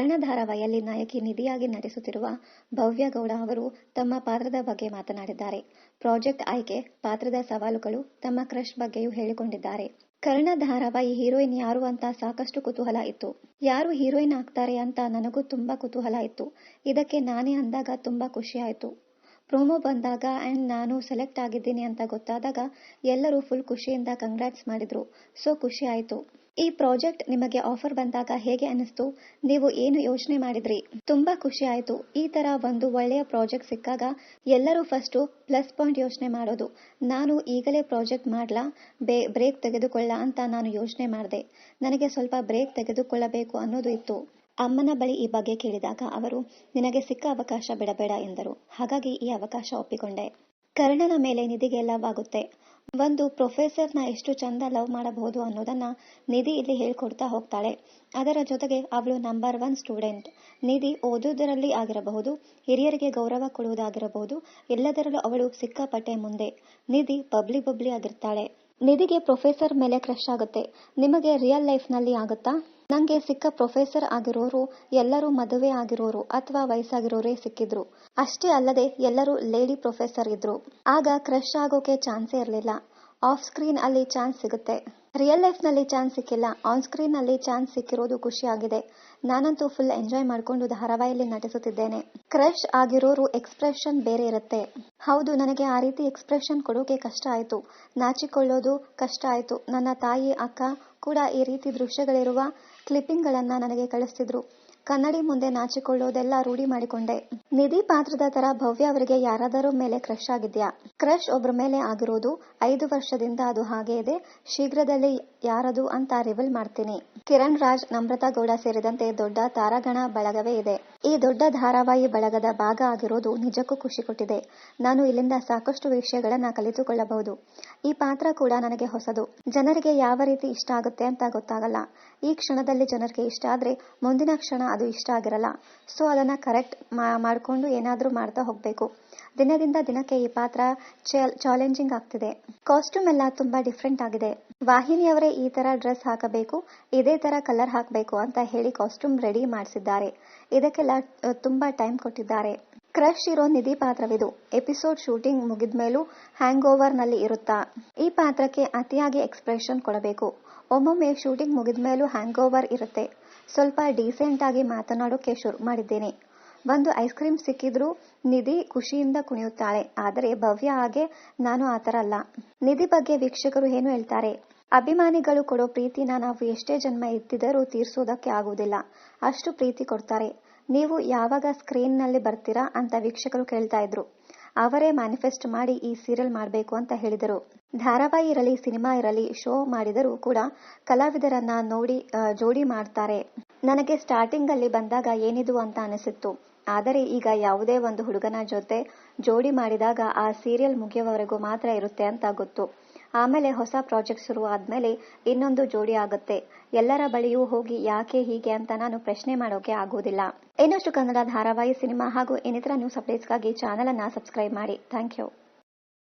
ಕರ್ಣ ಧಾರಾವಾಹಿಯಲ್ಲಿ ನಾಯಕಿ ನಿಧಿಯಾಗಿ ನಟಿಸುತ್ತಿರುವ ಭವ್ಯ ಗೌಡ ಅವರು ತಮ್ಮ ಪಾತ್ರದ ಬಗ್ಗೆ ಮಾತನಾಡಿದ್ದಾರೆ. ಪ್ರಾಜೆಕ್ಟ್ ಆಯ್ಕೆ, ಪಾತ್ರದ ಸವಾಲುಗಳು, ತಮ್ಮ ಕ್ರಶ್ ಬಗ್ಗೆಯೂ ಹೇಳಿಕೊಂಡಿದ್ದಾರೆ. ಕರ್ಣ ಧಾರಾವಾಹಿ ಹೀರೋಯಿನ್ ಯಾರು ಅಂತ ಸಾಕಷ್ಟು ಕುತೂಹಲ ಇತ್ತು. ಯಾರು ಹೀರೋಯಿನ್ ಆಗ್ತಾರೆ ಅಂತ ನನಗೂ ತುಂಬಾ ಕುತೂಹಲ ಇತ್ತು. ಇದಕ್ಕೆ ನಾನೇ ಅಂದಾಗ ತುಂಬಾ ಖುಷಿ ಆಯ್ತು. ಪ್ರೋಮೋ ಬಂದಾಗ ಅಂಡ್ ನಾನು ಸೆಲೆಕ್ಟ್ ಆಗಿದ್ದೀನಿ ಅಂತ ಗೊತ್ತಾದಾಗ ಎಲ್ಲರೂ ಫುಲ್ ಖುಷಿಯಿಂದ ಕಂಗ್ರಾಟ್ಸ್ ಮಾಡಿದ್ರು. ಸೊ ಖುಷಿ ಆಯ್ತು. ಈ ಪ್ರಾಜೆಕ್ಟ್ ನಿಮಗೆ ಆಫರ್ ಬಂದಾಗ ಹೇಗೆ ಅನಿಸ್ತು? ನೀವು ಏನು ಯೋಚನೆ ಮಾಡಿದ್ರಿ? ತುಂಬಾ ಖುಷಿ ಆಯ್ತು. ಈ ತರ ಒಂದು ಒಳ್ಳೆಯ ಪ್ರಾಜೆಕ್ಟ್ ಸಿಕ್ಕಾಗ ಎಲ್ಲರೂ ಫಸ್ಟು ಪ್ಲಸ್ ಪಾಯಿಂಟ್ ಯೋಚನೆ ಮಾಡೋದು. ನಾನು ಈಗಲೇ ಪ್ರಾಜೆಕ್ಟ್ ಮಾಡ್ಲಾ, ಬ್ರೇಕ್ ತೆಗೆದುಕೊಳ್ಳ ಅಂತ ನಾನು ಯೋಚನೆ ಮಾಡಿದೆ. ನನಗೆ ಸ್ವಲ್ಪ ಬ್ರೇಕ್ ತೆಗೆದುಕೊಳ್ಳಬೇಕು ಅನ್ನೋದು ಇತ್ತು. ಅಮ್ಮನ ಬಳಿ ಈ ಬಗ್ಗೆ ಕೇಳಿದಾಗ ಅವರು, ನಿನಗೆ ಸಿಕ್ಕ ಅವಕಾಶ ಬಿಡಬೇಡ ಎಂದರು. ಹಾಗಾಗಿ ಈ ಅವಕಾಶ ಒಪ್ಪಿಕೊಂಡೆ. ಕರ್ಣನ ಮೇಲೆ ನಿಧಿಗೆ ಲವ್ ಆಗುತ್ತೆ. ಒಂದು ಪ್ರೊಫೆಸರ್ನ ಎಷ್ಟು ಚಂದ ಲವ್ ಮಾಡಬಹುದು ಅನ್ನೋದನ್ನ ನಿಧಿ ಇಲ್ಲಿ ಹೇಳ್ಕೊಡ್ತಾ ಹೋಗ್ತಾಳೆ. ಅದರ ಜೊತೆಗೆ ಅವಳು ನಂಬರ್ 1 ಸ್ಟೂಡೆಂಟ್. ನಿಧಿ ಓದುವುದರಲ್ಲಿ ಆಗಿರಬಹುದು, ಹಿರಿಯರಿಗೆ ಗೌರವ ಕೊಡುವುದಾಗಿರಬಹುದು, ಎಲ್ಲದರಲ್ಲೂ ಅವಳು ಸಿಕ್ಕಾಪಟ್ಟೆ ಮುಂದೆ. ನಿಧಿ ಬಬ್ಲಿ ಆಗಿರ್ತಾಳೆ. ನಿಧಿಗೆ ಪ್ರೊಫೆಸರ್ ಮೇಲೆ ಕ್ರಶ್ ಆಗುತ್ತೆ. ನಿಮಗೆ ರಿಯಲ್ ಲೈಫ್ ನಲ್ಲಿ ಆಗುತ್ತಾ? ನಂಗೆ ಸಿಕ್ಕ ಪ್ರೊಫೆಸರ್ ಆಗಿರೋರು ಎಲ್ಲರೂ ಮದುವೆ ಆಗಿರೋರು ಅಥವಾ ವಯಸ್ಸಾಗಿರೋರೇ ಸಿಕ್ಕಿದ್ರು. ಅಷ್ಟೇ ಅಲ್ಲದೆ ಎಲ್ಲರೂ ಲೇಡಿ ಪ್ರೊಫೆಸರ್ ಇದ್ರು. ಆಗ ಕ್ರಶ್ ಆಗೋಕೆ ಚಾನ್ಸೇ ಇರಲಿಲ್ಲ. ಆಫ್ ಸ್ಕ್ರೀನ್ ಅಲ್ಲಿ ಚಾನ್ಸ್ ಸಿಗುತ್ತೆ. ರಿಯಲ್ ಲೈಫ್ ನಲ್ಲಿ ಚಾನ್ಸ್ ಸಿಕ್ಕಿಲ್ಲ. ಆನ್ ಸ್ಕ್ರೀನ್ ನಲ್ಲಿ ಚಾನ್ಸ್ ಸಿಕ್ಕಿರೋದು ಖುಷಿಯಾಗಿದೆ. ನಾನಂತೂ ಫುಲ್ ಎಂಜಾಯ್ ಮಾಡ್ಕೊಂಡು ಧಾರಾವಾಹಿಯಲ್ಲಿ ನಟಿಸುತ್ತಿದ್ದೇನೆ. ಕ್ರಶ್ ಆಗಿರೋರು ಎಕ್ಸ್ಪ್ರೆಷನ್ ಬೇರೆ ಇರುತ್ತೆ. ಹೌದು, ನನಗೆ ಆ ರೀತಿ ಎಕ್ಸ್ಪ್ರೆಷನ್ ಕೊಡೋಕೆ ಕಷ್ಟ ಆಯ್ತು. ನಾಚಿಕೊಳ್ಳೋದು ಕಷ್ಟ ಆಯ್ತು. ನನ್ನ ತಾಯಿ, ಅಕ್ಕ ಕೂಡ ಈ ರೀತಿ ದೃಶ್ಯಗಳಿರುವ ಕ್ಲಿಪ್ಪಿಂಗ್ ಗಳನ್ನ ನನಗೆ ಕಳಿಸ್ತಿದ್ರು. ಕನ್ನಡಿ ಮುಂದೆ ನಾಚಿಕೊಳ್ಳೋದೆಲ್ಲ ರೂಢಿ ಮಾಡಿಕೊಂಡೆ. ನಿಧಿ ಪಾತ್ರದ ತರ ಭವ್ಯ ಅವರಿಗೆ ಯಾರಾದರೂ ಮೇಲೆ ಕ್ರಶ್ ಆಗಿದ್ಯಾ? ಕ್ರಶ್ ಒಬ್ರ ಮೇಲೆ ಆಗಿರೋದು 5 ವರ್ಷದಿಂದ ಅದು ಹಾಗೆ ಇದೆ. ಶೀಘ್ರದಲ್ಲಿ ಯಾರದು ಅಂತ ರಿವೀಲ್ ಮಾಡ್ತೀನಿ. ಕಿರಣ್ ರಾಜ್, ನಮ್ರತಾ ಗೌಡ ಸೇರಿದಂತೆ ದೊಡ್ಡ ತಾರಾಗಣ ಬಳಗವೇ ಇದೆ. ಈ ದೊಡ್ಡ ಧಾರಾವಾಹಿ ಬಳಗದ ಭಾಗ ಆಗಿರೋದು ನಿಜಕ್ಕೂ ಖುಷಿ ಕೊಟ್ಟಿದೆ. ನಾನು ಇಲ್ಲಿಂದ ಸಾಕಷ್ಟು ವಿಷಯಗಳನ್ನ ಕಲಿತುಕೊಳ್ಳಬಹುದು. ಈ ಪಾತ್ರ ಕೂಡ ನನಗೆ ಹೊಸದು. ಜನರಿಗೆ ಯಾವ ರೀತಿ ಇಷ್ಟ ಆಗುತ್ತೆ ಅಂತ ಗೊತ್ತಾಗಲ್ಲ. ಈ ಕ್ಷಣದಲ್ಲಿ ಜನರಿಗೆ ಇಷ್ಟ ಆದ್ರೆ ಮುಂದಿನ ಕ್ಷಣ ಅದು ಇಷ್ಟ ಆಗಿರಲ್ಲ. ಸೊ ಅದನ್ನ ಕರೆಕ್ಟ್ ಮಾಡ್ಕೊಂಡು ಏನಾದ್ರೂ ಮಾಡ್ತಾ ಹೋಗ್ಬೇಕು. ದಿನದಿಂದ ದಿನಕ್ಕೆ ಈ ಪಾತ್ರ ಚಾಲೆಂಜಿಂಗ್ ಆಗ್ತಿದೆ. ಕಾಸ್ಟ್ಯೂಮ್ ಎಲ್ಲ ತುಂಬಾ ಡಿಫ್ರೆಂಟ್ ಆಗಿದೆ. ವಾಹಿನಿಯವರೇ ಈ ತರ ಡ್ರೆಸ್ ಹಾಕಬೇಕು, ಇದೇ ತರ ಕಲರ್ ಹಾಕಬೇಕು ಅಂತ ಹೇಳಿ ಕಾಸ್ಟ್ಯೂಮ್ ರೆಡಿ ಮಾಡಿಸಿದ್ದಾರೆ. ಇದಕ್ಕೆಲ್ಲ ತುಂಬಾ ಟೈಮ್ ಕೊಟ್ಟಿದ್ದಾರೆ. ಕ್ರಶ್ ಇರೋ ನಿಧಿ ಪಾತ್ರವಿದು. ಎಪಿಸೋಡ್ ಶೂಟಿಂಗ್ ಮುಗಿದ್ಮೇಲೂ ಹ್ಯಾಂಗ್ ಓವರ್ ನಲ್ಲಿ ಇರುತ್ತಾ? ಈ ಪಾತ್ರಕ್ಕೆ ಅತಿಯಾಗಿ ಎಕ್ಸ್ಪ್ರೆಷನ್ ಕೊಡಬೇಕು. ಒಮ್ಮೊಮ್ಮೆ ಶೂಟಿಂಗ್ ಮುಗಿದ್ಮೇಲೂ ಹ್ಯಾಂಗ್ ಓವರ್ ಇರುತ್ತೆ. ಸ್ವಲ್ಪ ಡೀಸೆಂಟ್ ಆಗಿ ಮಾತನಾಡೋಕೆ ಶುರು ಮಾಡಿದ್ದೀನಿ. ಒಂದು ಐಸ್ ಕ್ರೀಮ್ ಸಿಕ್ಕಿದ್ರೂ ನಿಧಿ ಖುಷಿಯಿಂದ ಕುಣಿಯುತ್ತಾಳೆ. ಆದರೆ ಭವ್ಯ ಹಾಗೆ ನಾನು ಆತರ ಅಲ್ಲ. ನಿಧಿ ಬಗ್ಗೆ ವೀಕ್ಷಕರು ಏನು ಹೇಳ್ತಾರೆ? ಅಭಿಮಾನಿಗಳು ಕೊಡೋ ಪ್ರೀತಿನ ನಾವು ಎಷ್ಟೇ ಜನ್ಮ ಎತ್ತಿದರೂ ತೀರ್ಸೋದಕ್ಕೆ ಆಗುವುದಿಲ್ಲ. ಅಷ್ಟು ಪ್ರೀತಿ ಕೊಡ್ತಾರೆ. ನೀವು ಯಾವಾಗ ಸ್ಕ್ರೀನ್ ನಲ್ಲಿ ಬರ್ತೀರಾ ಅಂತ ವೀಕ್ಷಕರು ಕೇಳ್ತಾ ಇದ್ರು. ಅವರೇ ಮ್ಯಾನಿಫೆಸ್ಟ್ ಮಾಡಿ ಈ ಸೀರಿಯಲ್ ಮಾಡಬೇಕು ಅಂತ ಹೇಳಿದರು. ಧಾರಾವಾಹಿ ಇರಲಿ, ಸಿನಿಮಾ ಇರಲಿ, ಶೋ ಮಾಡಿದರೂ ಕೂಡ ಕಲಾವಿದರನ್ನ ನೋಡಿ ಜೋಡಿ ಮಾಡ್ತಾರೆ. ನನಗೆ ಸ್ಟಾರ್ಟಿಂಗ್ ಅಲ್ಲಿ ಬಂದಾಗ ಏನಿದು ಅಂತ ಅನಿಸಿತ್ತು. ಆದರೆ ಈಗ ಯಾವುದೇ ಒಂದು ಹುಡುಗನ ಜೊತೆ ಜೋಡಿ ಮಾಡಿದಾಗ ಆ ಸೀರಿಯಲ್ ಮುಗಿಯುವವರೆಗೂ ಮಾತ್ರ ಇರುತ್ತೆ ಅಂತ ಗೊತ್ತು. ಆಮೇಲೆ ಹೊಸ ಪ್ರಾಜೆಕ್ಟ್ ಶುರು ಆದ್ಮೇಲೆ ಇನ್ನೊಂದು ಜೋಡಿ ಆಗುತ್ತೆ. ಎಲ್ಲರ ಬಳಿಯೂ ಹೋಗಿ ಯಾಕೆ ಹೀಗೆ ಅಂತ ನಾನು ಪ್ರಶ್ನೆ ಮಾಡೋಕೆ ಆಗೋದಿಲ್ಲ. ಇನ್ನಷ್ಟು ಕನ್ನಡ ಧಾರಾವಾಹಿ, ಸಿನಿಮಾ ಹಾಗೂ ಇನ್ನಿತರ ನ್ಯೂಸ್ ಅಪ್ಡೇಟ್ಸ್ಗಾಗಿ ಚಾನೆಲ್ ಅನ್ನ ಸಬ್ಸ್ಕ್ರೈಬ್ ಮಾಡಿ. Thank you.